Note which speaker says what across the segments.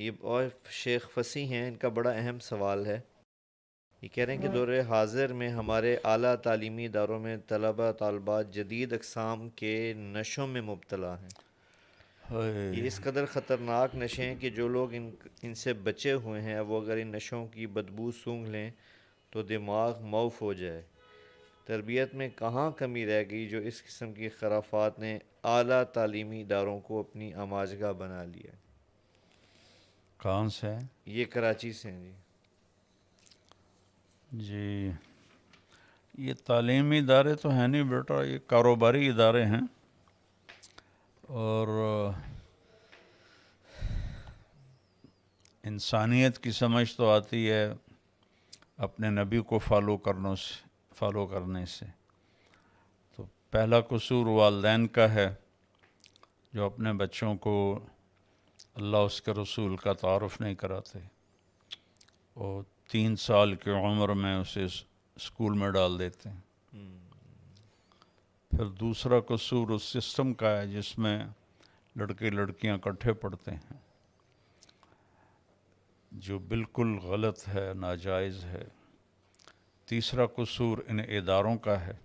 Speaker 1: یہ اور شیخ فصیح ہیں، ان کا بڑا اہم سوال ہے۔ یہ کہہ رہے ہیں کہ دور حاضر میں ہمارے اعلیٰ تعلیمی اداروں میں طلبہ طالبات جدید اقسام کے نشوں میں مبتلا ہیں۔
Speaker 2: ہائے،
Speaker 1: یہ اس قدر خطرناک نشے ہیں کہ جو لوگ ان سے بچے ہوئے ہیں، وہ اگر ان نشوں کی بدبو سونگھ لیں تو دماغ موف ہو جائے۔ تربیت میں کہاں کمی رہ گئی جو اس قسم کی خرافات نے اعلیٰ تعلیمی اداروں کو اپنی آماجگاہ بنا لیا۔
Speaker 2: کہاں سے؟
Speaker 1: یہ کراچی سے ہیں جی۔
Speaker 2: جی، یہ تعلیمی ادارے تو ہیں نہیں بیٹا، یہ کاروباری ادارے ہیں۔ اور انسانیت کی سمجھ تو آتی ہے اپنے نبی کو فالو کرنے سے۔ تو پہلا قصور والدین کا ہے، جو اپنے بچوں کو اللہ اس کے رسول کا تعارف نہیں کراتے، اور 3 سال کی عمر میں اسے اسکول میں ڈال دیتے ہیں۔ پھر دوسرا قصور اس سسٹم کا ہے جس میں لڑکے لڑکیاں اکٹھے پڑھتے ہیں، جو بالکل غلط ہے، ناجائز ہے۔ تیسرا قصور ان اداروں کا ہے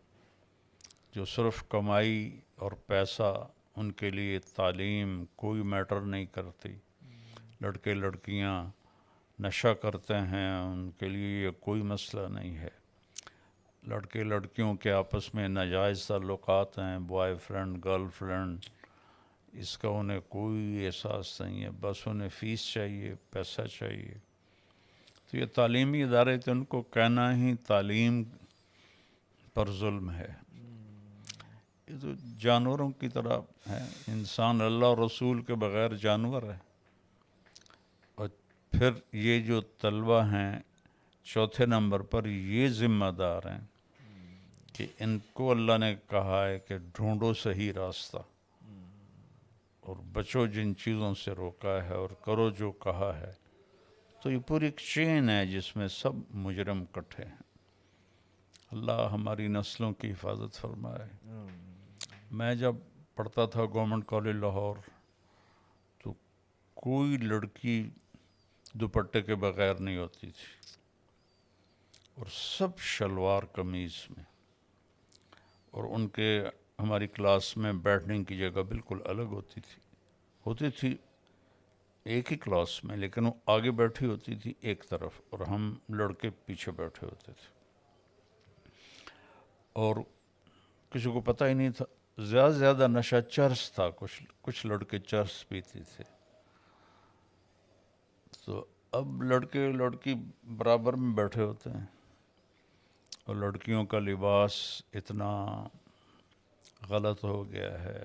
Speaker 2: جو صرف کمائی اور پیسہ، ان کے لیے تعلیم کوئی میٹر نہیں کرتی۔ لڑکے لڑکیاں نشہ کرتے ہیں، ان کے لیے یہ کوئی مسئلہ نہیں ہے۔ لڑکے لڑکیوں کے آپس میں ناجائز تعلقات ہیں، بوائے فرینڈ گرل فرینڈ، اس کا انہیں کوئی احساس نہیں ہے، بس انہیں فیس چاہیے، پیسہ چاہیے۔ تو یہ تعلیمی ادارے تھے، ان کو کہنا ہی تعلیم پر ظلم ہے۔ یہ تو جانوروں کی طرح ہے، انسان اللہ اور رسول کے بغیر جانور ہے۔ اور پھر یہ جو طلبہ ہیں چوتھے نمبر پر، یہ ذمہ دار ہیں کہ ان کو اللہ نے کہا ہے کہ ڈھونڈو صحیح راستہ، اور بچو جن چیزوں سے روکا ہے، اور کرو جو کہا ہے۔ تو یہ پوری ایک چین ہے جس میں سب مجرم کٹھے ہیں۔ اللہ ہماری نسلوں کی حفاظت فرمائے۔ میں جب پڑھتا تھا گورنمنٹ کالج لاہور، تو کوئی لڑکی دوپٹے کے بغیر نہیں ہوتی تھی، اور سب شلوار قمیض میں۔ اور ان کے ہماری کلاس میں بیٹھنے کی جگہ بالکل الگ ہوتی تھی ایک ہی کلاس میں، لیکن وہ آگے بیٹھی ہوتی تھی ایک طرف، اور ہم لڑکے پیچھے بیٹھے ہوتے تھے۔ اور کسی کو پتہ ہی نہیں تھا، زیادہ سے زیادہ نشہ چرس تھا، کچھ لڑکے چرس پیتے تھے۔ تو اب لڑکے لڑکی برابر میں بیٹھے ہوتے ہیں، اور لڑکیوں کا لباس اتنا غلط ہو گیا ہے،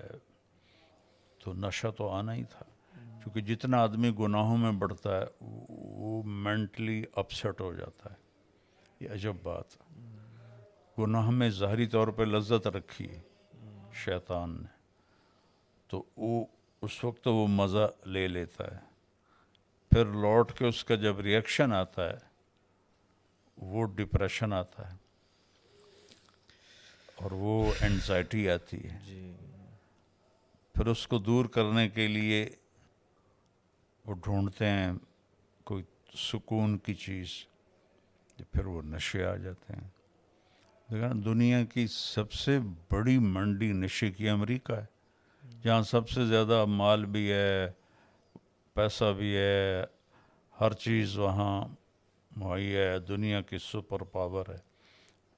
Speaker 2: تو نشہ تو آنا ہی تھا، کیونکہ جتنا آدمی گناہوں میں بڑھتا ہے وہ مینٹلی اپسیٹ ہو جاتا ہے۔ یہ عجب بات ہے۔ گناہ میں ظاہری طور پہ لذت رکھی ہے شیطان نے، تو وہ اس وقت وہ مزہ لے لیتا ہے، پھر لوٹ کے اس کا جب ریئیکشن آتا ہے وہ ڈپریشن آتا ہے، اور وہ اینزائٹی آتی ہے۔
Speaker 1: جی
Speaker 2: پھر اس کو دور کرنے کے لیے وہ ڈھونڈتے ہیں کوئی سکون کی چیز، پھر وہ نشے آ جاتے ہیں۔ لیکن دنیا کی سب سے بڑی منڈی نشے کی امریکہ ہے، جہاں سب سے زیادہ مال بھی ہے، پیسہ بھی ہے، ہر چیز وہاں مہیا ہے، دنیا کی سپر پاور ہے۔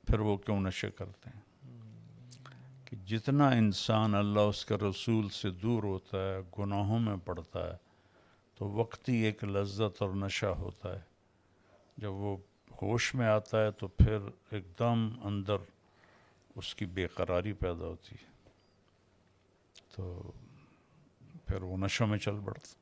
Speaker 2: پھر وہ کیوں نشے کرتے ہیں؟ کہ جتنا انسان اللہ اس کے رسول سے دور ہوتا ہے، گناہوں میں پڑتا ہے، تو وقتی ایک لذت اور نشہ ہوتا ہے۔ جب وہ ہوش میں آتا ہے تو پھر ایک دم اندر اس کی بے قراری پیدا ہوتی ہے، تو پھر وہ نشوں میں چل پڑتا۔